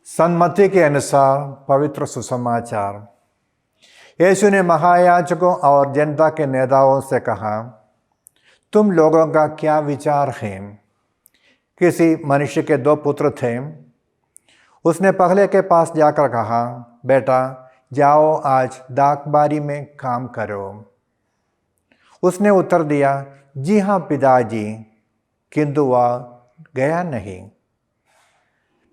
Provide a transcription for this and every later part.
सन्मति के अनुसार पवित्र सुसमाचार। यीशु ने महायाजकों और जनता के नेताओं से कहा, तुम लोगों का क्या विचार है? किसी मनुष्य के 2 पुत्र थे। उसने पहले के पास जाकर कहा, बेटा जाओ आज दाखबारी में काम करो। उसने उत्तर दिया, जी हाँ पिताजी, किंतु वह गया नहीं।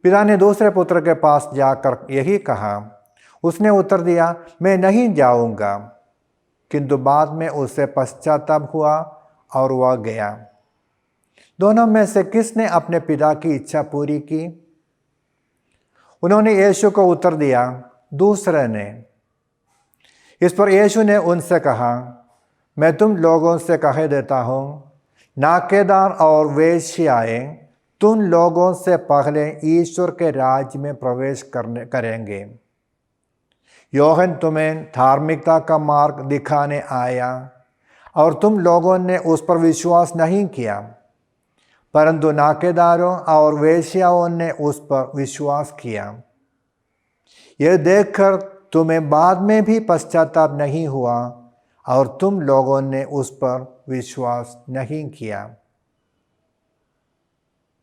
पिता ने दूसरे पुत्र के पास जाकर यही कहा। उसने उत्तर दिया, मैं नहीं जाऊंगा, किंतु बाद में उससे पश्चाताप हुआ और वह गया। दोनों में से किसने अपने पिता की इच्छा पूरी की? उन्होंने यीशु को उत्तर दिया, दूसरे ने। इस पर यीशु ने उनसे कहा, मैं तुम लोगों से कह देता हूँ, नाकेदार और वेश्याएं तुम लोगों से पहले ईश्वर के राज्य में प्रवेश करेंगे। यूहन्ना तुम्हें धार्मिकता का मार्ग दिखाने आया और तुम लोगों ने उस पर विश्वास नहीं किया, परंतु नाकेदारों और वेश्याओं ने उस पर विश्वास किया। यह देखकर तुम्हें बाद में भी पश्चाताप नहीं हुआ और तुम लोगों ने उस पर विश्वास नहीं किया।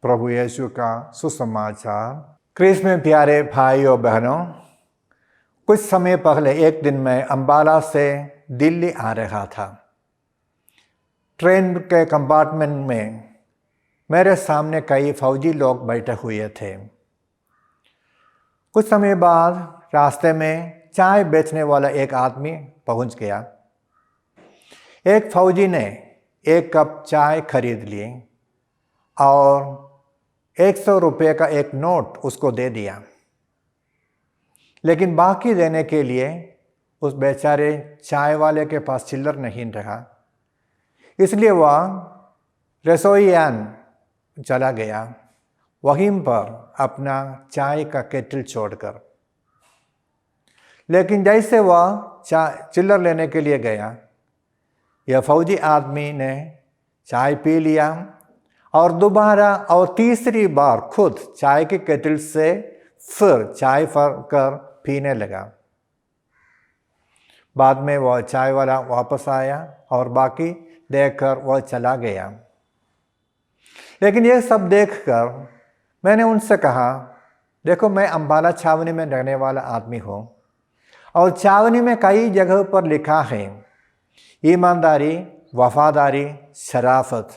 प्रभु यीशु का सुसमाचार। क्रिस्त में प्यारे भाइयों बहनों, कुछ समय पहले एक दिन मैं अंबाला से दिल्ली आ रहा था। ट्रेन के कंपार्टमेंट में मेरे सामने कई फौजी लोग बैठे हुए थे। कुछ समय बाद रास्ते में चाय बेचने वाला एक आदमी पहुंच गया। एक फौजी ने 1 कप चाय खरीद ली और 100 रुपये का एक नोट उसको दे दिया, लेकिन बाकी देने के लिए उस बेचारे चाय वाले के पास चिल्लर नहीं रहा। इसलिए वह रसोईयान चला गया, वहीं पर अपना चाय का केटल छोड़कर। लेकिन जैसे वह चिल्लर लेने के लिए गया, यह फौजी आदमी ने चाय पी लिया और दोबारा और तीसरी बार खुद चाय के केटल से फिर चाय कर पीने लगा। बाद में वह चाय वाला वापस आया और बाकी देखकर वह चला गया। लेकिन यह सब देखकर मैंने उनसे कहा, देखो मैं अंबाला छावनी में रहने वाला आदमी हूँ और छावनी में कई जगह पर लिखा है, ईमानदारी, वफादारी, शराफत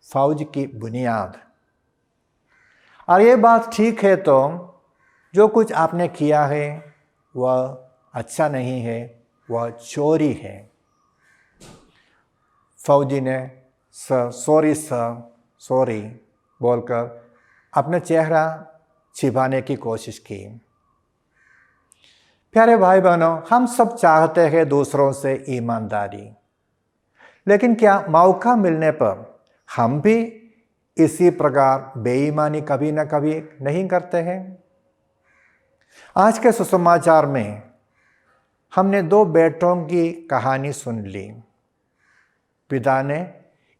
फौज की बुनियाद। और ये बात ठीक है, तो जो कुछ आपने किया है वह अच्छा नहीं है, वह चोरी है। फौजी ने सॉरी बोलकर अपना चेहरा छिपाने की कोशिश की। प्यारे भाई बहनों, हम सब चाहते हैं दूसरों से ईमानदारी, लेकिन क्या मौका मिलने पर हम भी इसी प्रकार बेईमानी कभी न कभी नहीं करते हैं? आज के सुसमाचार में हमने 2 बेटों की कहानी सुन ली। पिता ने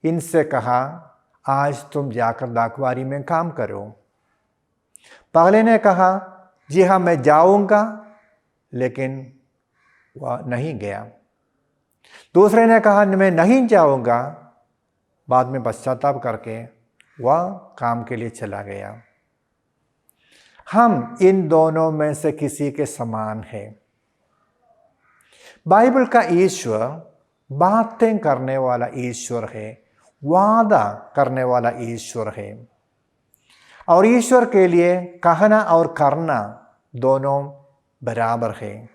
इनसे कहा, आज तुम जाकर दाखबारी में काम करो। पहले ने कहा, जी हाँ मैं जाऊंगा, लेकिन वह नहीं गया। दूसरे ने कहा, मैं नहीं जाऊंगा, बाद में पश्चाताप करके वह काम के लिए चला गया। हम इन दोनों में से किसी के समान हैं। बाइबल का ईश्वर बातें करने वाला ईश्वर है, वादा करने वाला ईश्वर है, और ईश्वर के लिए कहना और करना दोनों बराबर है।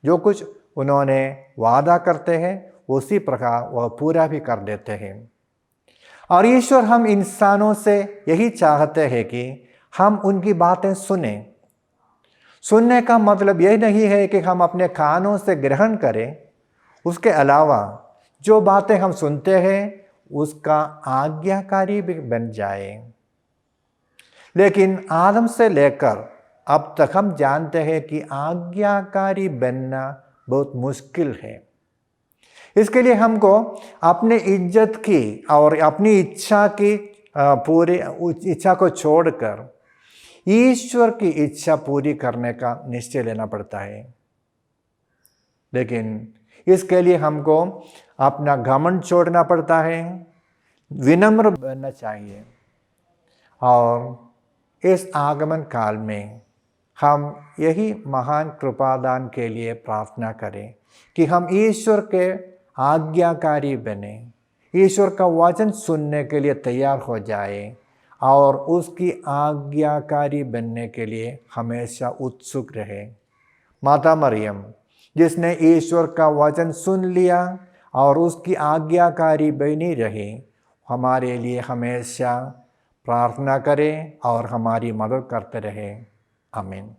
जो कुछ उन्होंने वादा करते हैं उसी प्रकार वह पूरा भी कर देते हैं। और ईश्वर हम इंसानों से यही चाहते हैं कि हम उनकी बातें सुने। सुनने का मतलब यह नहीं है कि हम अपने कानों से ग्रहण करें, उसके अलावा जो बातें हम सुनते हैं उसका आज्ञाकारी भी बन जाए। लेकिन आदम से लेकर अब तक हम जानते हैं कि आज्ञाकारी बनना बहुत मुश्किल है। इसके लिए हमको अपने इज्जत की और अपनी इच्छा की पूरी इच्छा को छोड़कर ईश्वर की इच्छा पूरी करने का निश्चय लेना पड़ता है। लेकिन इसके लिए हमको अपना घमंड छोड़ना पड़ता है, विनम्र बनना चाहिए। और इस आगमन काल में हम यही महान कृपादान के लिए प्रार्थना करें कि हम ईश्वर के आज्ञाकारी बने, ईश्वर का वचन सुनने के लिए तैयार हो जाए और उसकी आज्ञाकारी बनने के लिए हमेशा उत्सुक रहे। माता मरियम जिसने ईश्वर का वचन सुन लिया और उसकी आज्ञाकारी बनी रही, हमारे लिए हमेशा प्रार्थना करें और हमारी मदद करते रहे। आमीन।